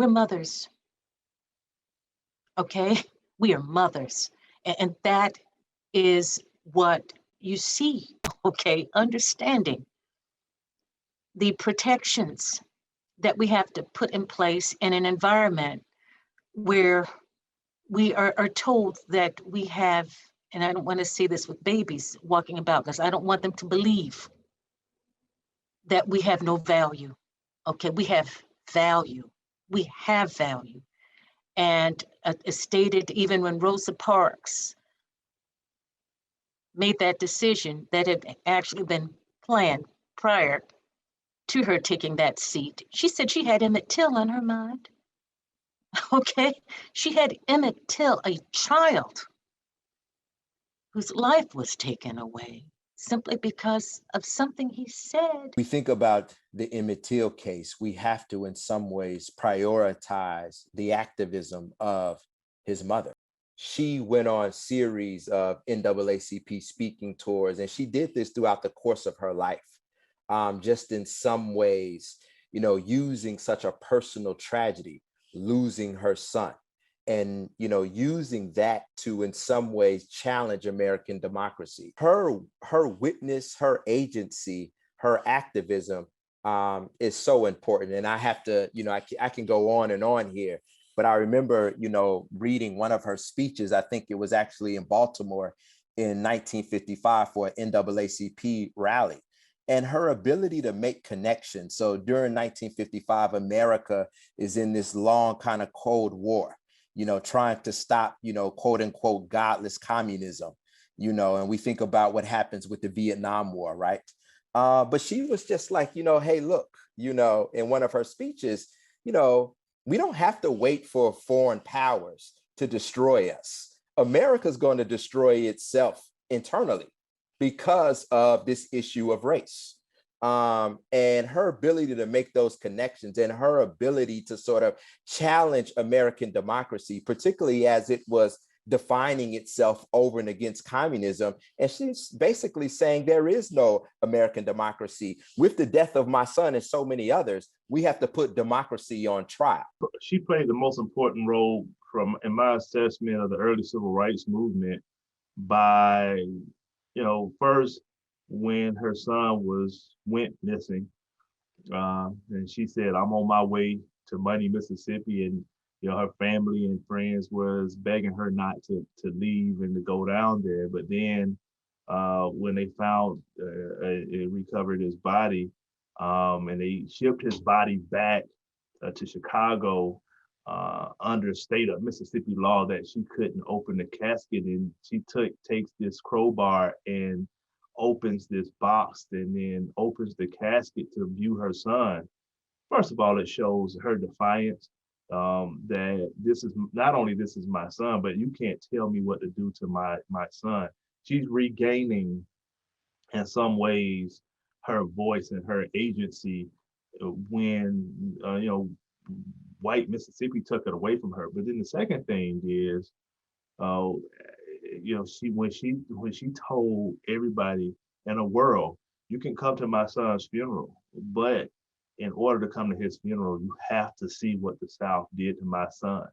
We're mothers, okay? We are mothers. And that is what you see, okay? Understanding the protections that we have to put in place in an environment where we are told that we have, and I don't want to say this with babies walking about, because I don't want them to believe that we have no value. Okay, we have value. We have value. And it's stated even when Rosa Parks made that decision, that had actually been planned prior to her taking that seat. She said she had Emmett Till on her mind. Okay, she had Emmett Till, a child whose life was taken away simply because of something he said. We think about the Emmett Till case, we have to in some ways prioritize the activism of his mother. She went on series of NAACP speaking tours, and she did this throughout the course of her life. Just in some ways, using such a personal tragedy, losing her son, and using that to in some ways challenge American democracy. Her witness, her agency, her activism is so important. And I have to, I can go on and on here, but I remember, reading one of her speeches. I think it was actually in Baltimore in 1955 for an NAACP rally. And her ability to make connections. So during 1955, America is in this long kind of Cold War, trying to stop, quote unquote, godless communism, and we think about what happens with the Vietnam War, right? But she was just like, hey, look, in one of her speeches, we don't have to wait for foreign powers to destroy us. America's going to destroy itself internally because of this issue of race. And her ability to make those connections and her ability to sort of challenge American democracy, particularly as it was defining itself over and against communism. And she's basically saying there is no American democracy. With the death of my son and so many others, we have to put democracy on trial. She played the most important role in my assessment of the early civil rights movement by, first when her son went missing, and she said, "I'm on my way to Money, Mississippi," and her family and friends was begging her not to leave and to go down there. But then when they found it recovered his body, and they shipped his body back to Chicago under state of Mississippi law that she couldn't open the casket, and she takes this crowbar and opens this box and then opens the casket to view her son. First of all, it shows her defiance, that this is not only this is my son, but you can't tell me what to do to my son. She's regaining in some ways her voice and her agency when white Mississippi took it away from her. But then the second thing is, when she told everybody in the world, you can come to my son's funeral, but in order to come to his funeral, you have to see what the South did to my son.